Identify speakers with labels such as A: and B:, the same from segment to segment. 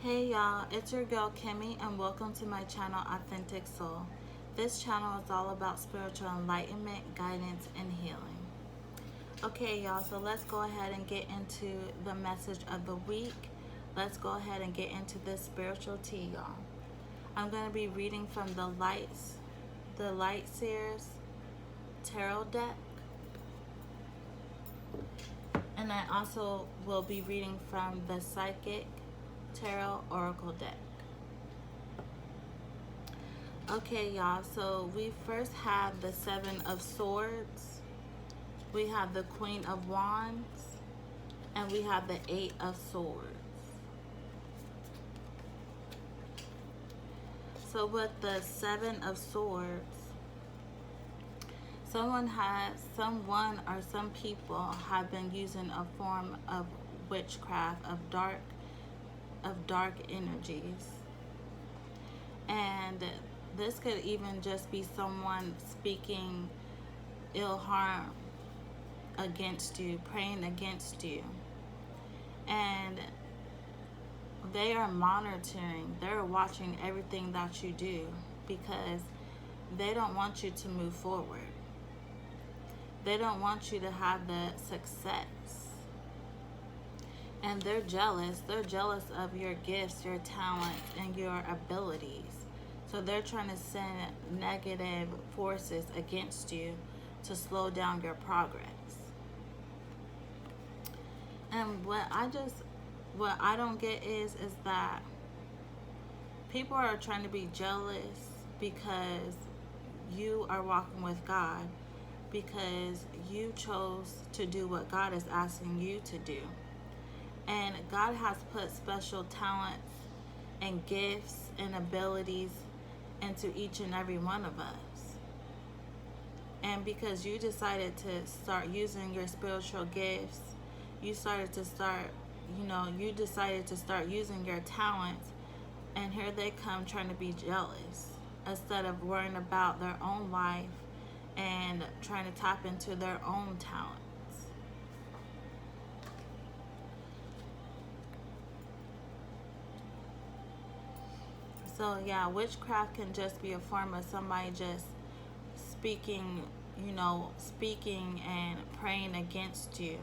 A: Hey y'all, it's your girl Kimmy and welcome to my channel Authentic Soul. This channel is all about spiritual enlightenment, guidance, and healing. Okay y'all, so let's go ahead and get into the message of the week. Let's go ahead and get into this spiritual tea, y'all. I'm going to be reading from the Light Seers Tarot deck. And I also will be reading from the Psychic Tarot Oracle deck. Okay, y'all, so we first have the Seven of Swords, we have the Queen of Wands, and we have the Eight of Swords. So with the Seven of Swords, someone or some people have been using a form of witchcraft, of dark energies. And this could even just be someone speaking ill harm against you, praying against you. And they are monitoring, they're watching everything that you do because they don't want you to move forward. They don't want you to have the success. And they're jealous. They're jealous of your gifts, your talents, and your abilities. So they're trying to send negative forces against you to slow down your progress. And what I don't get is that people are trying to be jealous because you are walking with God, because you chose to do what God is asking you to do. And God has put special talents and gifts and abilities into each and every one of us. And because you decided to start using your spiritual gifts, you decided to start using your talents, and here they come trying to be jealous instead of worrying about their own life and trying to tap into their own talent. So yeah, witchcraft can just be a form of somebody just speaking and praying against you.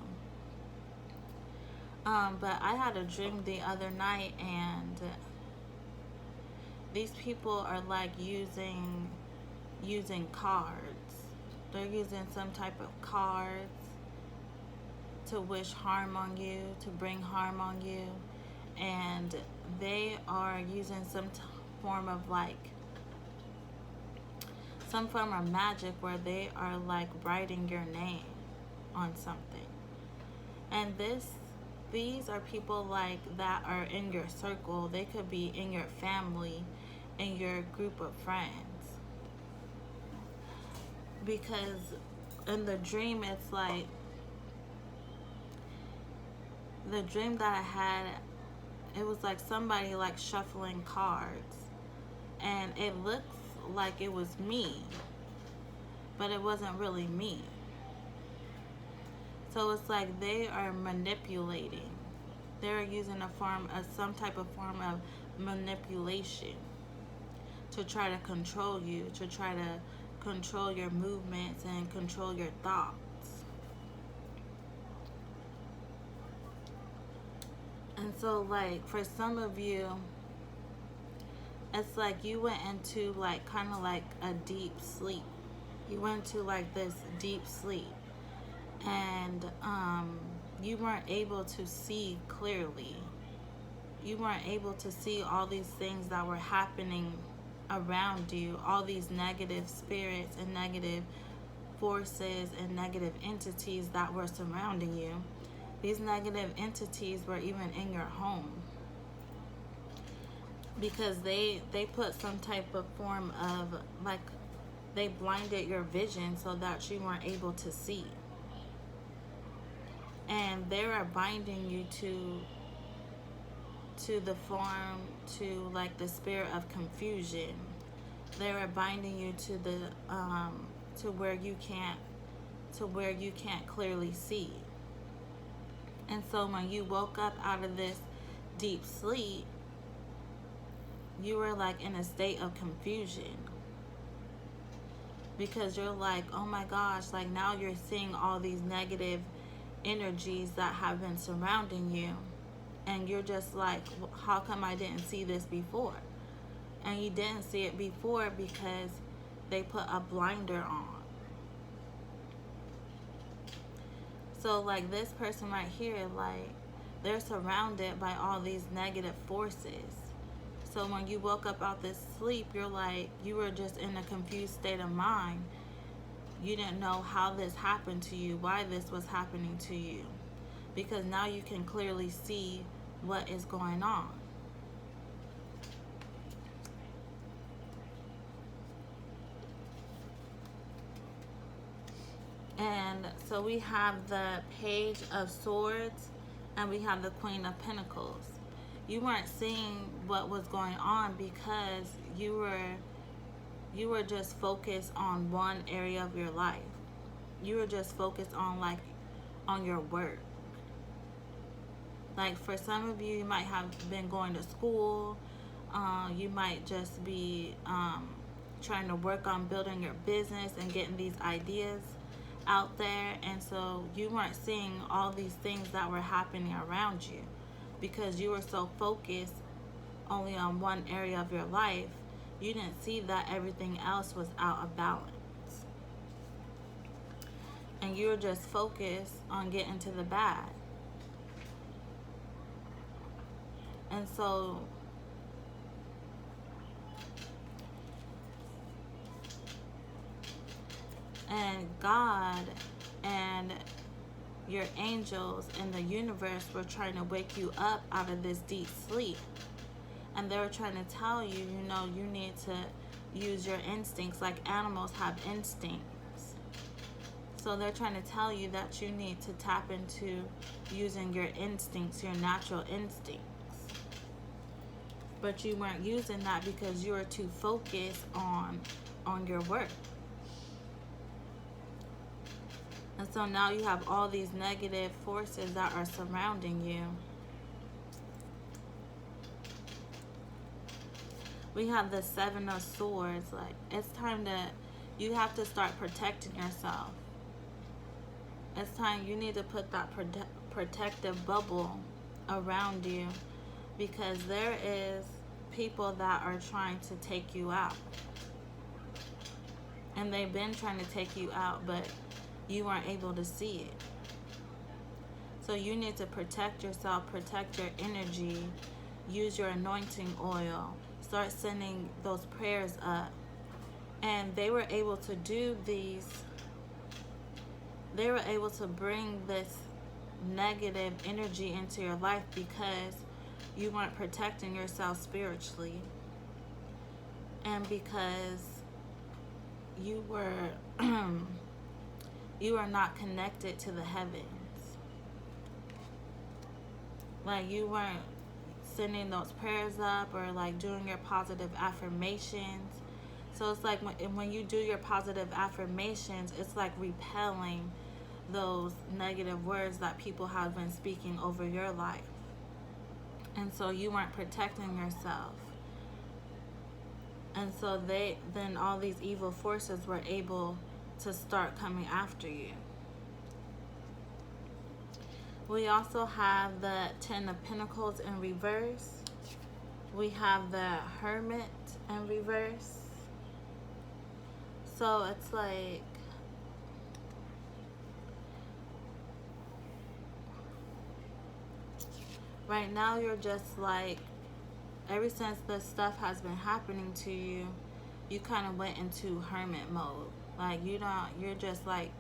A: But I had a dream the other night, and these people are like using cards. They're using some type of cards to wish harm on you, to bring harm on you, and they are using some form of magic where they are like writing your name on something. And these are people like that are in your circle. They could be in your family, in your group of friends. Because in the dream, it's like the dream that I had, it was like somebody like shuffling cards, and it looked like it was me, but it wasn't really me. So it's like they are manipulating. They're using some type of form of manipulation to try to control you, to try to control your movements and control your thoughts. And so like for some of you, it's like you went into like kind of like a deep sleep. You went into like this deep sleep, and you weren't able to see clearly. You weren't able to see all these things that were happening around you, all these negative spirits and negative forces and negative entities that were surrounding you. These negative entities were even in your home because they put some type of form of like, they blinded your vision so that you weren't able to see. And they are binding you to the form, to like the spirit of confusion. They are binding you to the to where you can't clearly see. And so when you woke up out of this deep sleep, you were like in a state of confusion, because you're like, oh my gosh, like now you're seeing all these negative energies that have been surrounding you, and you're just like, how come I didn't see this before? And you didn't see it before because they put a blinder on. So like this person right here, like they're surrounded by all these negative forces. So when you woke up out this sleep, you're like, you were just in a confused state of mind. You didn't know how this happened to you, why this was happening to you, because now you can clearly see what is going on. And so we have the Page of Swords and we have the Queen of Pentacles. You weren't seeing what was going on because you were just focused on one area of your life. You were just focused on like on your work. Like for some of you, you might have been going to school. You might just be trying to work on building your business and getting these ideas out there. And so you weren't seeing all these things that were happening around you because you were so focused only on one area of your life. You didn't see that everything else was out of balance. And you were just focused on getting to the bad. And so and God and your angels and the universe were trying to wake you up out of this deep sleep. And they were trying to tell you, you know, you need to use your instincts, like animals have instincts. So they're trying to tell you that you need to tap into using your instincts, your natural instincts. But you weren't using that because you were too focused on your work. And so now you have all these negative forces that are surrounding you. We have the Seven of Swords. Like, it's time to, you have to start protecting yourself. It's time, you need to put that protective bubble around you, because there is people that are trying to take you out. And they've been trying to take you out, but you weren't able to see it. So you need to protect yourself, protect your energy, use your anointing oil, start sending those prayers up. And they were able to do these, they were able to bring this negative energy into your life because you weren't protecting yourself spiritually. And because you were you are not connected to the heavens. Like, you weren't sending those prayers up or like doing your positive affirmations. So it's like when you do your positive affirmations, it's like repelling those negative words that people have been speaking over your life. And so you weren't protecting yourself. And so then all these evil forces were able to start coming after you. We also have the Ten of Pentacles in reverse. We have the Hermit in reverse. So it's like, right now you're just like, ever since this stuff has been happening to you, you kind of went into hermit mode. Like, you're just like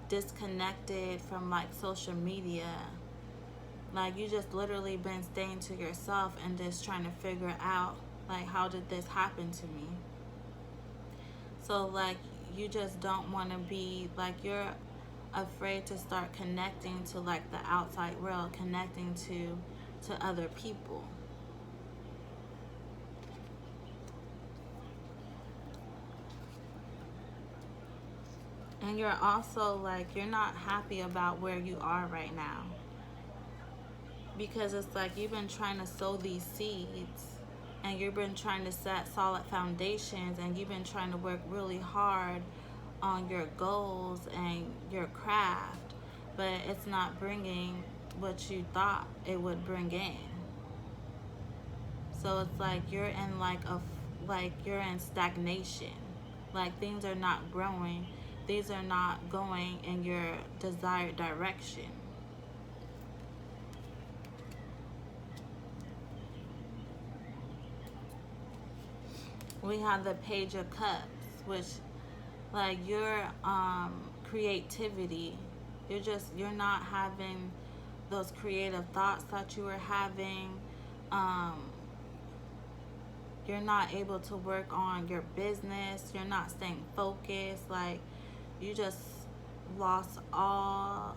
A: disconnected from like social media. Like, you just literally been staying to yourself and just trying to figure out, like, how did this happen to me? So like, you just don't want to be like, you're afraid to start connecting to like the outside world, connecting to other people. And you're also like, you're not happy about where you are right now. Because it's like you've been trying to sow these seeds and you've been trying to set solid foundations, and you've been trying to work really hard on your goals and your craft, but it's not bringing what you thought it would bring in. So it's like you're in like you're in stagnation. Like things are not growing. These are not going in your desired direction. We have the Page of Cups, which like your creativity, you're not having those creative thoughts that you were having. Um, you're not able to work on your business. You're not staying focused. Like you just lost all.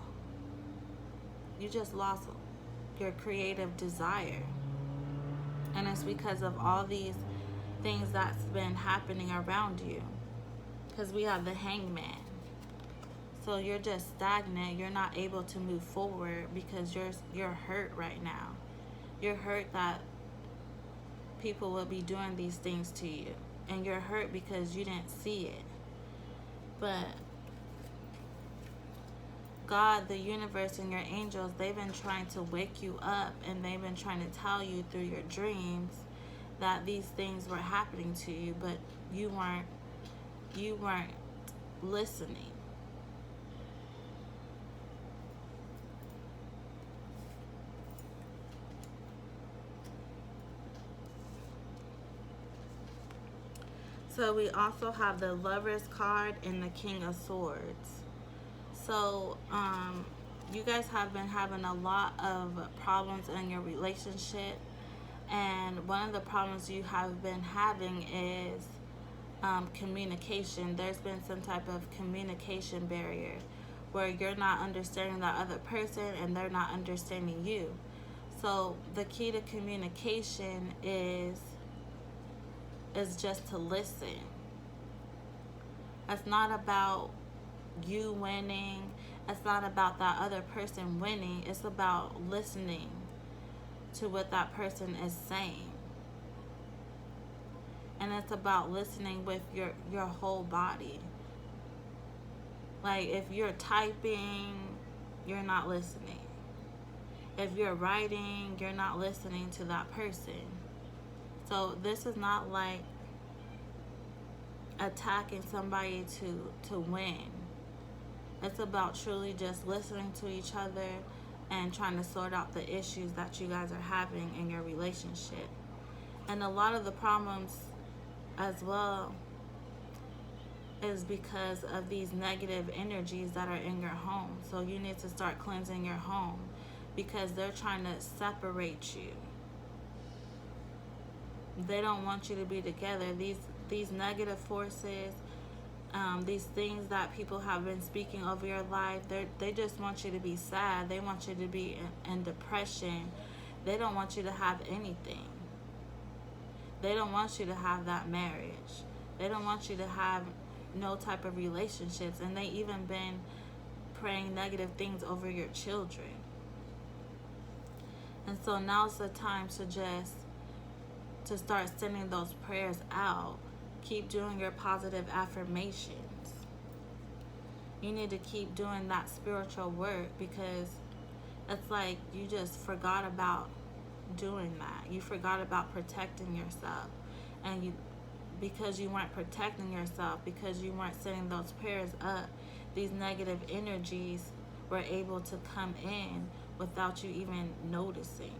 A: You just lost your creative desire, and it's because of all these things that's been happening around you. Because we have the Hangman. So you're just stagnant. You're not able to move forward because you're hurt right now. You're hurt that people will be doing these things to you, and you're hurt because you didn't see it. But God, the universe, and your angels, they've been trying to wake you up, and they've been trying to tell you through your dreams that these things were happening to you, but you weren't listening. So we also have the Lover's card and the King of Swords. So you guys have been having a lot of problems in your relationship, and one of the problems you have been having is communication. There's been some type of communication barrier where you're not understanding that other person and they're not understanding you. So the key to communication is just to listen. It's not about you winning. It's not about that other person winning. It's about listening to what that person is saying. And it's about listening with your whole body. Like if you're typing, you're not listening. If you're writing, you're not listening to that person. So this is not like attacking somebody to win. It's about truly just listening to each other and trying to sort out the issues that you guys are having in your relationship. And a lot of the problems as well is because of these negative energies that are in your home. So you need to start cleansing your home because they're trying to separate you. They don't want you to be together. These negative forces, these things that people have been speaking over your life, they just want you to be sad. They want you to be in depression. They don't want you to have anything. They don't want you to have that marriage. They don't want you to have no type of relationships. And they even been praying negative things over your children. And so now's the time to start sending those prayers out. Keep doing your positive affirmations. You need to keep doing that spiritual work because it's like you just forgot about doing that. You forgot about protecting yourself. And because you weren't protecting yourself, because you weren't sending those prayers up, these negative energies were able to come in without you even noticing.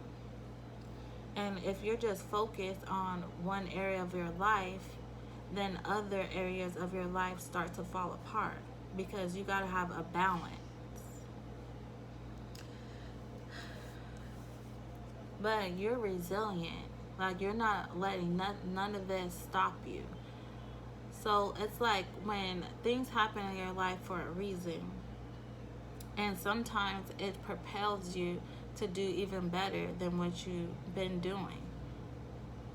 A: And if you're just focused on one area of your life, then other areas of your life start to fall apart because you got to have a balance. But you're resilient. Like you're not letting none of this stop you. So it's like when things happen in your life for a reason, and sometimes it propels you to do even better than what you've been doing.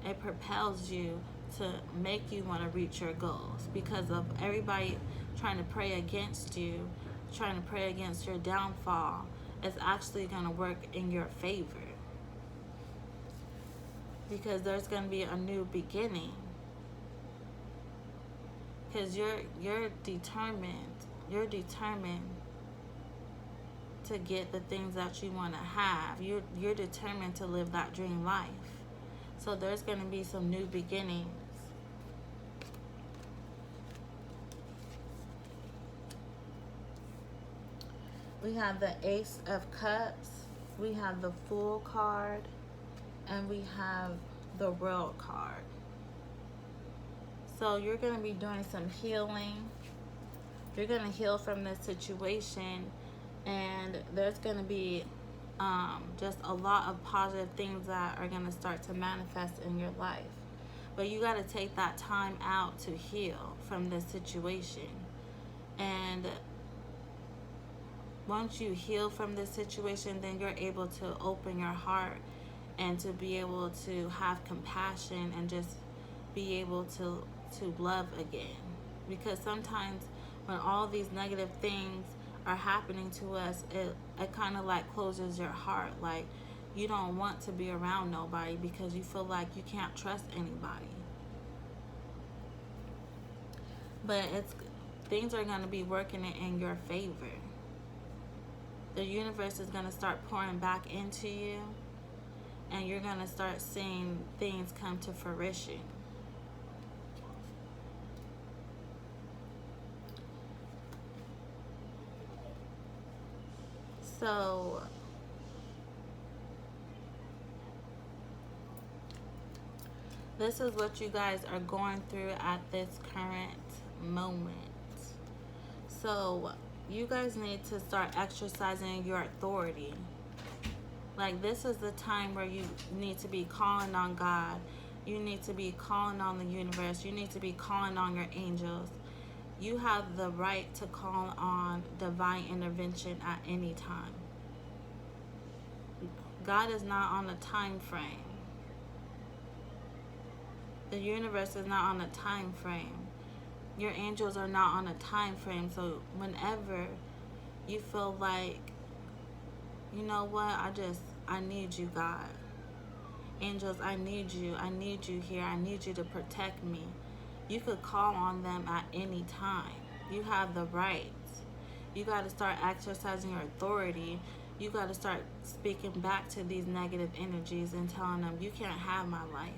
A: It propels you to make you want to reach your goals because of everybody trying to pray against you, trying to pray against your downfall. It's actually going to work in your favor. because there's going to be a new beginning. Because you're determined. You're determined to get the things that you want to have. You're determined to live that dream life. So there's going to be some new beginnings. We have the Ace of Cups, we have the Fool card, and we have the World card. So you're going to be doing some healing. You're going to heal from this situation, and there's going to be just a lot of positive things that are going to start to manifest in your life. But you got to take that time out to heal from this situation. And once you heal from this situation, then you're able to open your heart and to be able to have compassion and just be able to love again. Because sometimes when all these negative things are happening to us, it kind of like closes your heart. Like, you don't want to be around nobody because you feel like you can't trust anybody. But things are going to be working in your favor. The universe is going to start pouring back into you, and you're going to start seeing things come to fruition. So this is what you guys are going through at this current moment. So you guys need to start exercising your authority. Like, this is the time where you need to be calling on God. You need to be calling on the universe. You need to be calling on your angels. You have the right to call on divine intervention at any time. God is not on a time frame. The universe is not on a time frame. Your angels are not on a time frame. So whenever you feel like, you know what, I need you, God. Angels, I need you. I need you here. I need you to protect me. You could call on them at any time. You have the right. You got to start exercising your authority. You got to start speaking back to these negative energies and telling them, you can't have my life.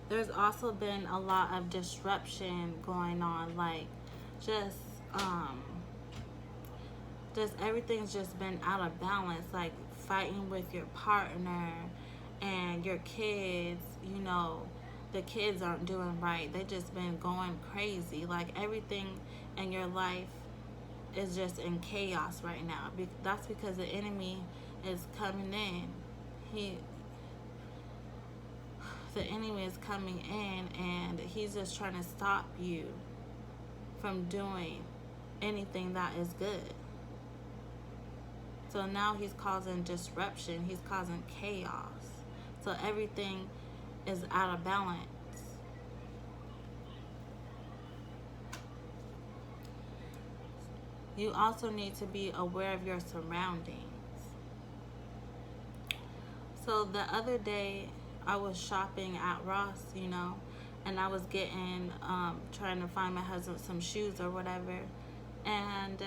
A: There's also been a lot of disruption going on, like just everything's just been out of balance, like fighting with your partner and your kids. You know, the kids aren't doing right. They just been going crazy. Like, everything in your life is just in chaos right now. That's because the enemy is coming in. The enemy is coming in, and he's just trying to stop you from doing anything that is good. So now he's causing disruption. He's causing chaos. So everything is out of balance. You also need to be aware of your surroundings. So the other day, I was shopping at Ross, you know, and I was getting, trying to find my husband some shoes or whatever. And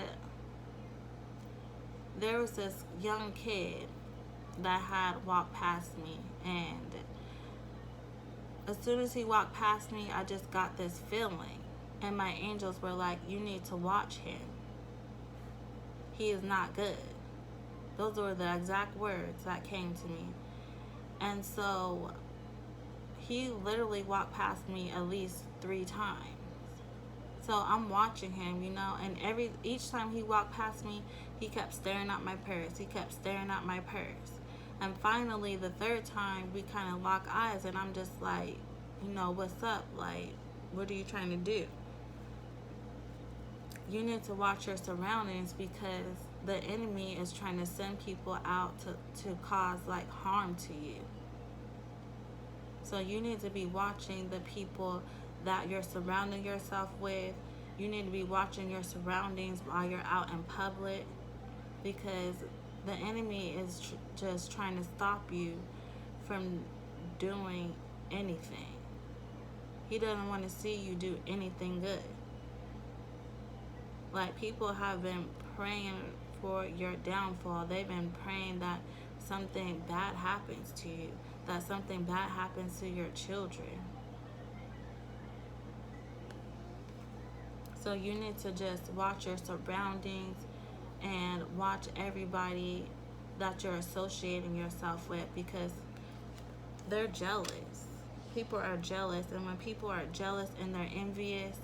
A: there was this young kid that had walked past me. And as soon as he walked past me, I just got this feeling. And my angels were like, you need to watch him. He is not good. Those were the exact words that came to me. And so he literally walked past me at least 3 times. So I'm watching him, you know, and each time he walked past me, he kept staring at my purse. He kept staring at my purse. And finally, the 3rd time, we kind of lock eyes, and I'm just like, you know, what's up? Like, what are you trying to do? You need to watch your surroundings, because the enemy is trying to send people out to cause like harm to you. So you need to be watching the people that you're surrounding yourself with. You need to be watching your surroundings while you're out in public, because The enemy is just trying to stop you from doing anything. He doesn't want to see you do anything good. Like, people have been praying for your downfall. They've been praying that something bad happens to you, that something bad happens to your children. So you need to just watch your surroundings and watch everybody that you're associating yourself with, because they're jealous. People are jealous, and when people are jealous and they're envious,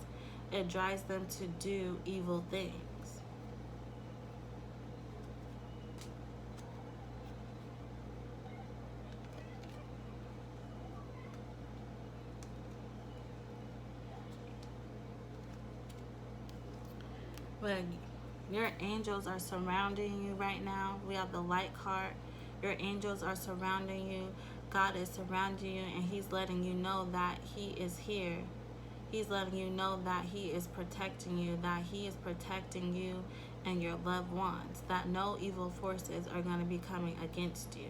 A: it drives them to do evil things. But your angels are surrounding you right now. We have the light card. Your angels are surrounding you. God is surrounding you, and He's letting you know that He is here. He's letting you know that He is protecting you, that He is protecting you and your loved ones, that no evil forces are going to be coming against you.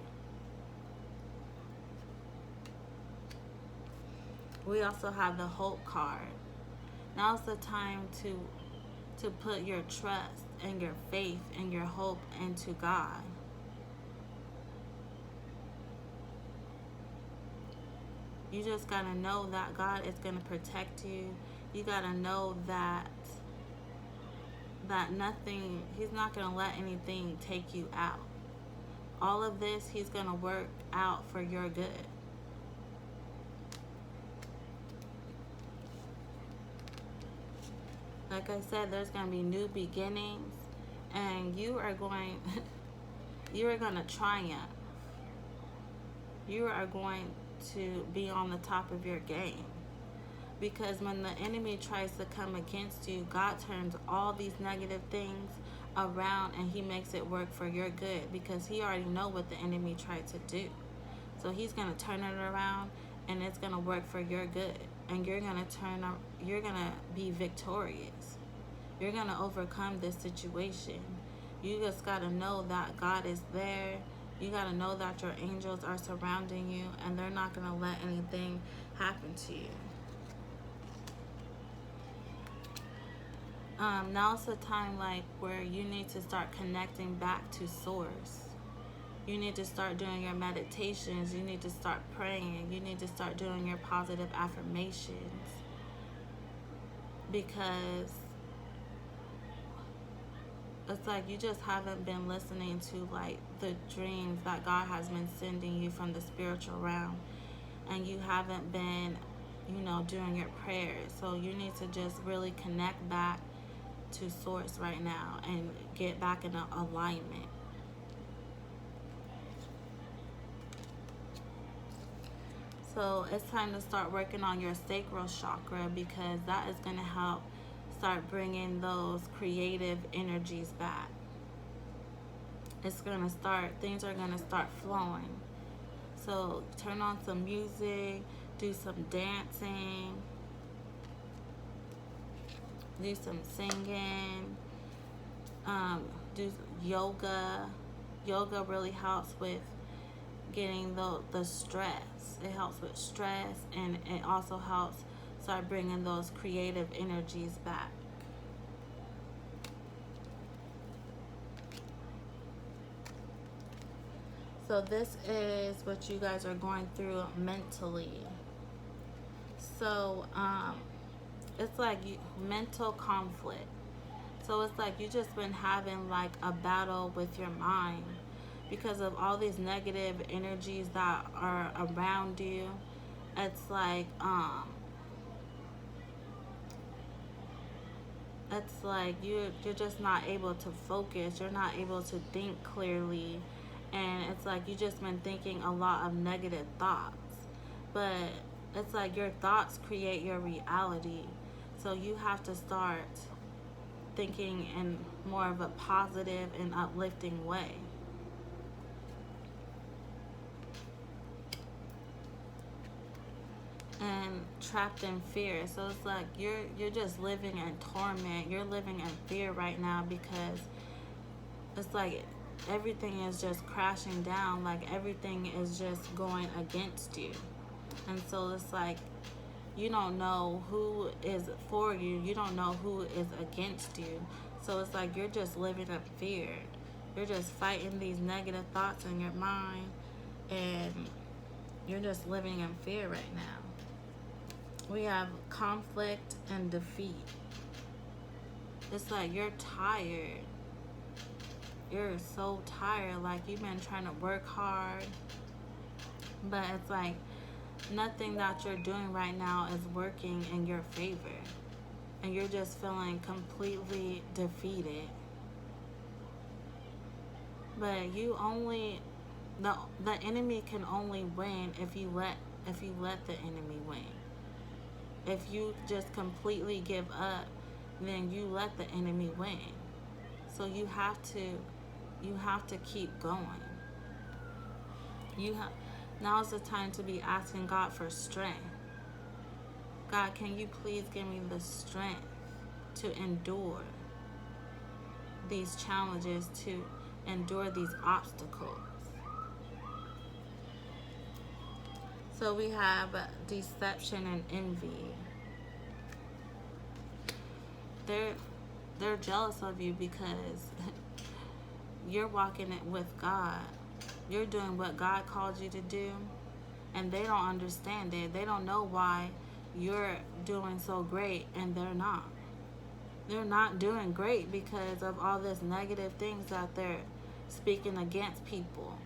A: We also have the hope card. Now's the time to put your trust and your faith and your hope into God. You just got to know that God is going to protect you. You got to know that nothing, He's not going to let anything take you out. All of this, He's going to work out for your good. Like I said, there's going to be new beginnings, and you are going to triumph. You are going to be on the top of your game. Because when the enemy tries to come against you, God turns all these negative things around, and He makes it work for your good, because He already knows what the enemy tried to do. So He's going to turn it around, and it's going to work for your good. And you're going to be victorious. You're going to overcome this situation. You just got to know that God is there. You got to know that your angels are surrounding you, and they're not going to let anything happen to you. Now's the time, like, where you need to start connecting back to Source. You need to start doing your meditations. You need to start praying. You need to start doing your positive affirmations. Because it's like you just haven't been listening to, like, the dreams that God has been sending you from the spiritual realm. And you haven't been, doing your prayers. So you need to just really connect back to Source right now and get back in alignment. So it's time to start working on your sacral chakra, because that is going to help start bringing those creative energies back. Things are going to start flowing. So turn on some music, do some dancing, do some singing, do yoga. Yoga really helps with getting the stress. It helps with stress, and it also helps start bringing those creative energies back. So this is what you guys are going through mentally. So it's like mental conflict. So it's like you just been having like a battle with your mind because of all these negative energies that are around you. It's like you're just not able to focus. You're not able to think clearly, and it's like you just been thinking a lot of negative thoughts. But it's like your thoughts create your reality. So you have to start thinking in more of a positive and uplifting way. And trapped in fear. So it's like you're just living in torment. You're living in fear right now because it's like everything is just crashing down, like everything is just going against you. And so it's like you don't know who is for you, you don't know who is against you. So it's like you're just living in fear. You're just fighting these negative thoughts in your mind, and you're just living in fear right now. We have conflict and defeat. It's like you're tired. You're so tired, like you've been trying to work hard, but it's like nothing that you're doing right now is working in your favor, and you're just feeling completely defeated. But you only the enemy can only win if you let the enemy win. If you just completely give up, then you let the enemy win. So you have to keep going. Now's the time to be asking God for strength. God, can you please give me the strength to endure these challenges, to endure these obstacles? So we have deception and envy. They're jealous of you because you're walking it with God. You're doing what God called you to do, and they don't understand it. They don't know why you're doing so great and they're not. They're not doing great because of all this negative things that they're speaking against people.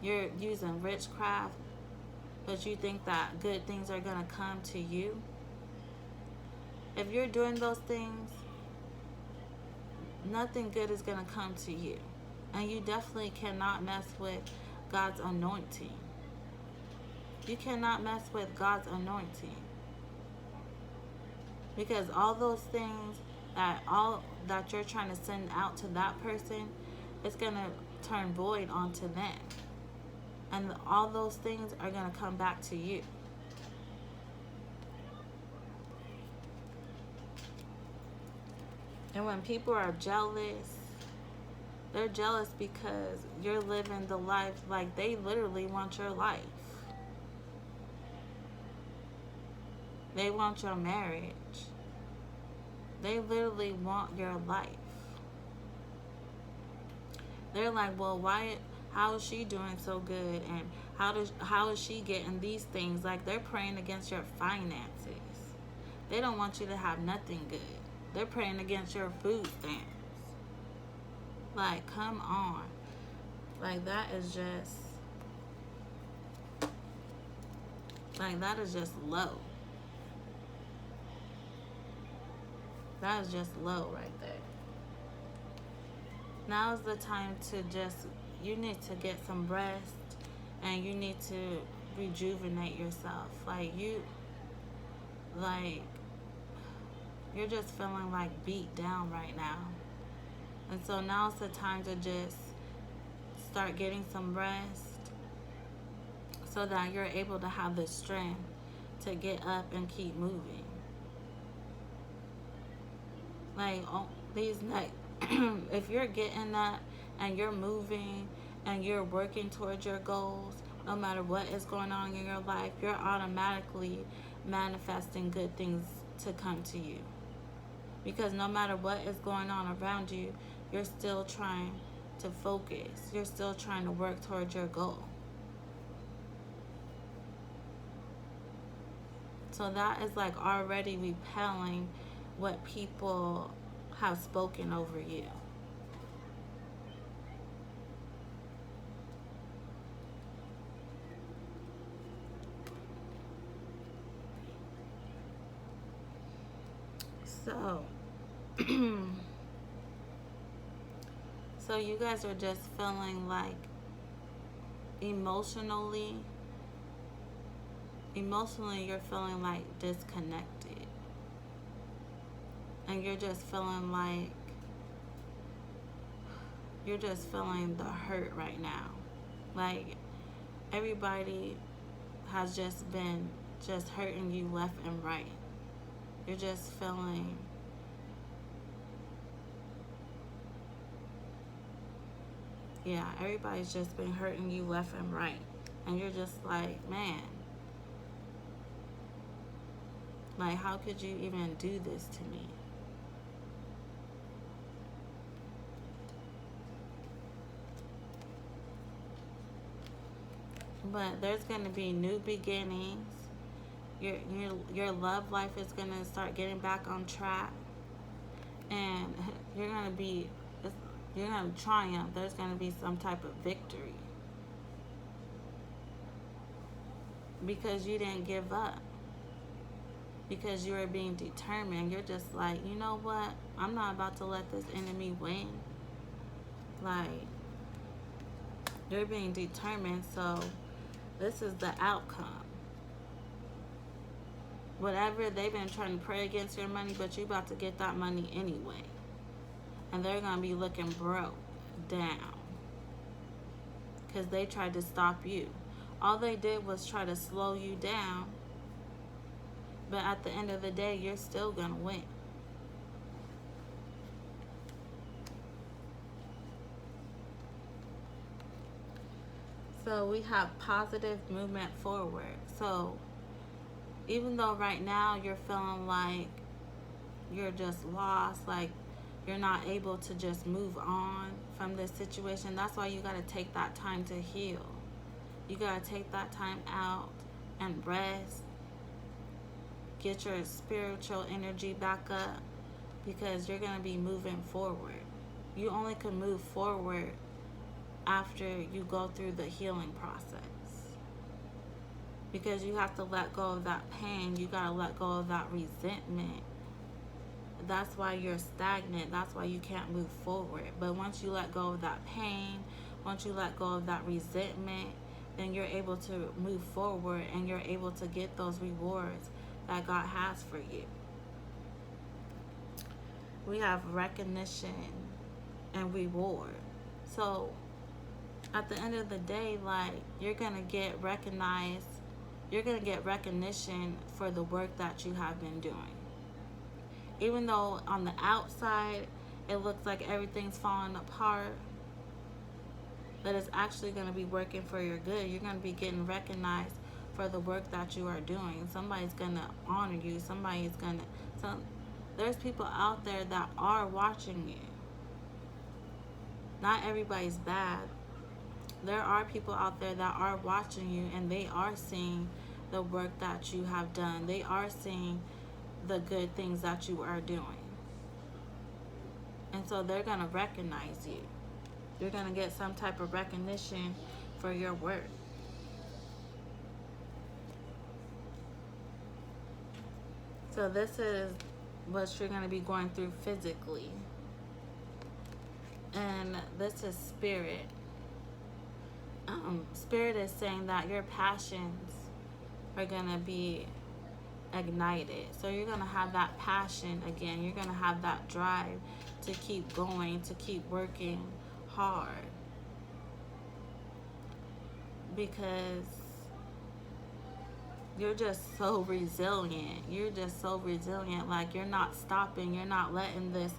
A: You're using witchcraft, but you think that good things are going to come to you. If you're doing those things, nothing good is going to come to you. And you definitely cannot mess with God's anointing. You cannot mess with God's anointing. Because all those things that you're trying to send out to that person, it's going to turn void onto them. And all those things are going to come back to you. And when people are jealous, they're jealous because you're living the life, like they literally want your life. They want your marriage. They literally want your life. They're like, well, how is she doing so good? And how is she getting these things? Like, they're praying against your finances. They don't want you to have nothing good. They're praying against your food stamps. Like, come on. Like, that is just low. That is just low right there. Now is the time to you need to get some rest, and you need to rejuvenate yourself. You're just feeling like beat down right now. And so now's the time to just start getting some rest so that you're able to have the strength to get up and keep moving. Like, if you're getting up and you're moving and you're working towards your goals, no matter what is going on in your life, you're automatically manifesting good things to come to you. Because no matter what is going on around you, you're still trying to focus. You're still trying to work towards your goal. So that is like already repelling what people have spoken over you. So, so you guys are just feeling like emotionally you're feeling like disconnected. And you're just feeling like you're just feeling the hurt right now. Like, everybody has just been just hurting you left and right. You're just feeling Yeah, everybody's just been hurting you left and right. And you're just like, man, like, how could you even do this to me? But there's going to be new beginnings. Your love life is going to start getting back on track. And you're going to be, you're going to triumph. There's going to be some type of victory. Because you didn't give up. Because you were being determined. You're just like, you know what? I'm not about to let this enemy win. Like, you're being determined, so this is the outcome. Whatever, they've been trying to pray against your money, but you're about to get that money anyway. And they're going to be looking broke down. Because they tried to stop you. All they did was try to slow you down. But at the end of the day, you're still going to win. So we have positive movement forward. So even though right now you're feeling like you're just lost, like you're not able to just move on from this situation, that's why you got to take that time to heal. You got to take that time out and rest. Get your spiritual energy back up, because you're going to be moving forward. You only can move forward after you go through the healing process. Because you have to let go of that pain. You got to let go of that resentment. That's why you're stagnant. That's why you can't move forward. But once you let go of that pain, once you let go of that resentment, then you're able to move forward and you're able to get those rewards that God has for you. We have recognition and reward. So at the end of the day, like, you're going to get recognized. You're going to get recognition for the work that you have been doing. Even though on the outside it looks like everything's falling apart, but it's actually going to be working for your good. You're going to be getting recognized for the work that you are doing. Somebody's going to honor you. Somebody's going to... there's people out there that are watching you. Not everybody's bad. There are people out there that are watching you, and they are seeing the work that you have done. They are seeing the good things that you are doing. And so they're going to recognize you. You're going to get some type of recognition for your work. So this is what you're going to be going through physically. And this is spirit. Spirit is saying that your passions are going to be ignited. So you're going to have that passion again. You're going to have that drive to keep going, to keep working hard. Because you're just so resilient. You're just so resilient. Like, you're not stopping. You're not letting this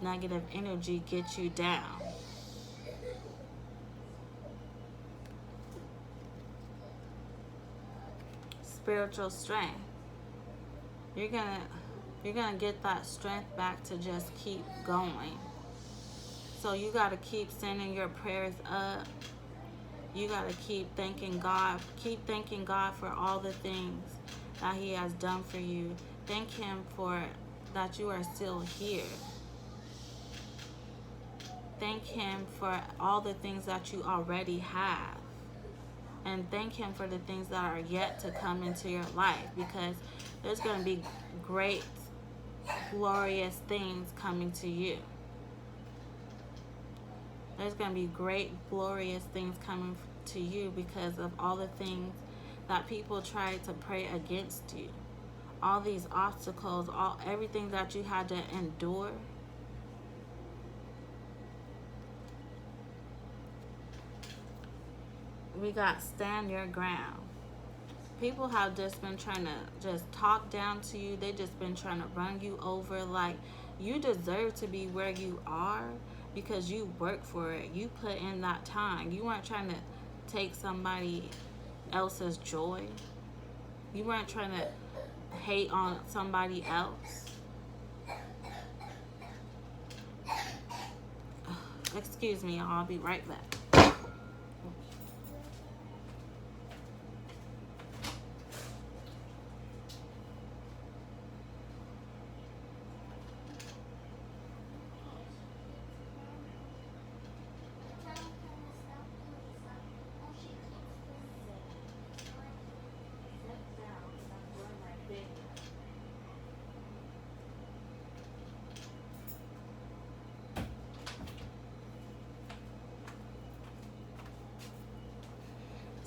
A: negative energy get you down. Spiritual strength. You're gonna get that strength back to just keep going. So you gotta keep sending your prayers up. You gotta keep thanking God. Keep thanking God for all the things that He has done for you. Thank Him for that you are still here. Thank Him for all the things that you already have. And thank Him for the things that are yet to come into your life, because there's going to be great, glorious things coming to you. There's going to be great, glorious things coming to you because of all the things that people tried to pray against you. All these obstacles, everything that you had to endure. We got stand your ground. People have just been trying to just talk down to you. They just been trying to run you over. Like, you deserve to be where you are, because you work for it. You put in that time. You weren't trying to take somebody else's joy. You weren't trying to hate on somebody else. Excuse me, y'all. I'll be right back.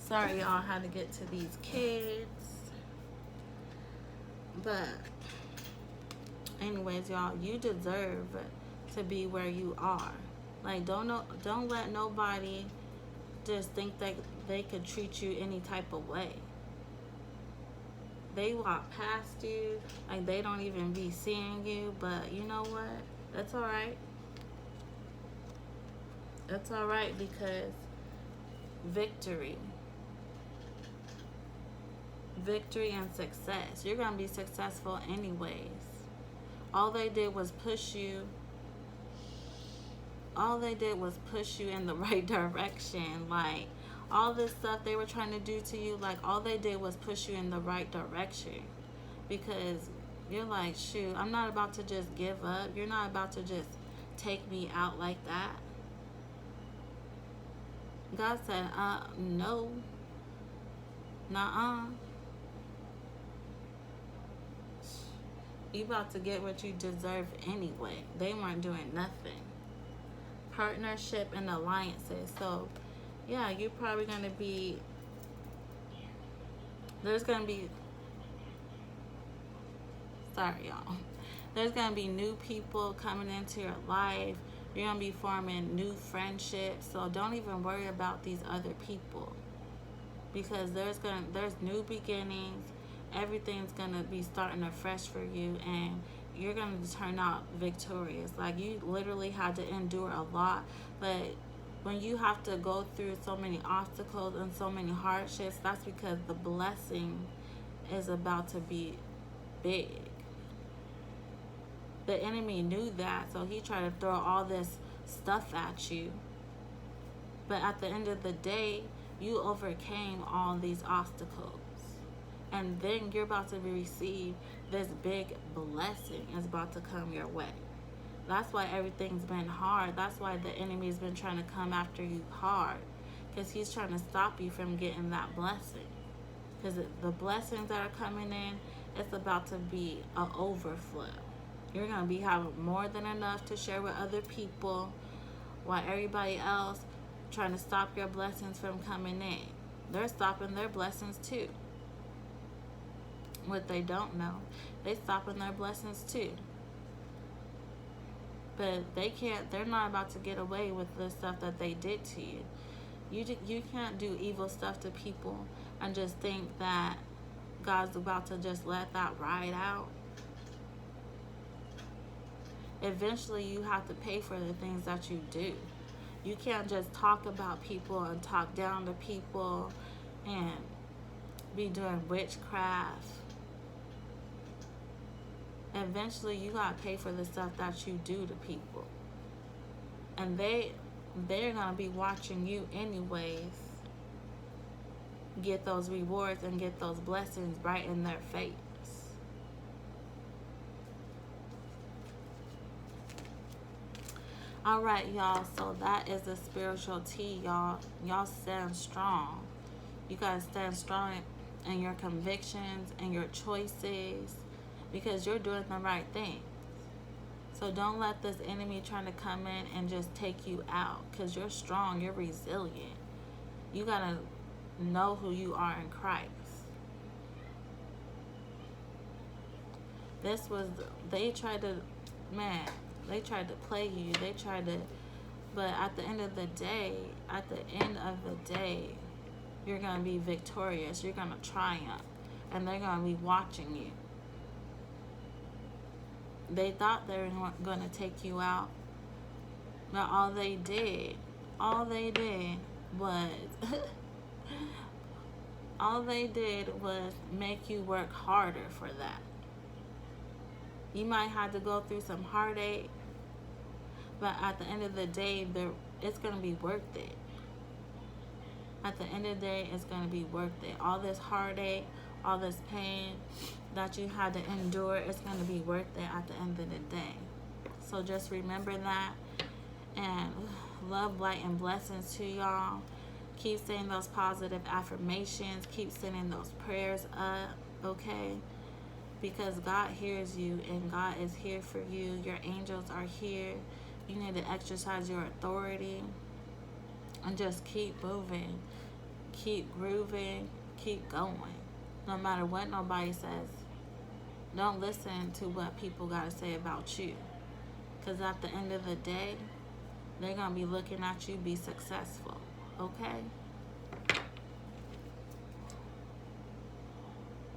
A: Sorry, y'all, had to get to these kids. But anyways, y'all, you deserve to be where you are. Like, don't let nobody just think that they could treat you any type of way. They walk past you like they don't even be seeing you. But you know what? That's all right. That's all right, because victory and success. You're going to be successful anyways. All they did was push you. All they did was push you in the right direction. Like, all this stuff they were trying to do to you, like, all they did was push you in the right direction. Because you're like, shoot, I'm not about to just give up. You're not about to just take me out like that. God said, no. Nuh-uh. You about to get what you deserve anyway. They weren't doing nothing. Partnership and alliances. So, yeah, you're probably going to be... There's going to be... Sorry, y'all. There's going to be new people coming into your life. You're going to be forming new friendships. So don't even worry about these other people. Because there's new beginnings. Everything's going to be starting afresh for you. And you're going to turn out victorious. Like, you literally had to endure a lot. But when you have to go through so many obstacles and so many hardships, that's because the blessing is about to be big. The enemy knew that, so he tried to throw all this stuff at you. But at the end of the day, you overcame all these obstacles. And then you're about to receive this big blessing is about to come your way. That's why everything's been hard. That's why the enemy's been trying to come after you hard. Because he's trying to stop you from getting that blessing. Because the blessings that are coming in, it's about to be an overflow. You're going to be having more than enough to share with other people, while everybody else trying to stop your blessings from coming in. They're stopping their blessings too. What they don't know, they stopping their blessings too. But they're not about to get away with the stuff that they did to you. You can't do evil stuff to people and just think that God's about to just let that ride out. Eventually, you have to pay for the things that you do. You can't just talk about people and talk down to people and be doing witchcraft. Eventually, you got to pay for the stuff that you do to people. And they're going to be watching you anyways get those rewards and get those blessings right in their face. All right, y'all. So that is the spiritual tea, y'all. Y'all stand strong. You got to stand strong in your convictions and your choices, because you're doing the right thing. So don't let this enemy trying to come in and just take you out, because you're strong, you're resilient. You got to know who you are in Christ. They tried to play you. But at the end of the day, you're going to be victorious. You're going to triumph. And they're going to be watching you. They thought they were going to take you out. But all they did was, all they did was make you work harder for that. You might have to go through some heartache, but at the end of the day, it's going to be worth it. At the end of the day, it's going to be worth it. All this heartache, all this pain that you had to endure, it's going to be worth it at the end of the day. So just remember that, and love, light, and blessings to y'all. Keep saying those positive affirmations. Keep sending those prayers up, okay? Because God hears you, and God is here for you. Your angels are here. You need to exercise your authority and just keep moving, keep grooving, keep going. No matter what nobody says, don't listen to what people got to say about you. Because at the end of the day, they're going to be looking at you be successful, okay?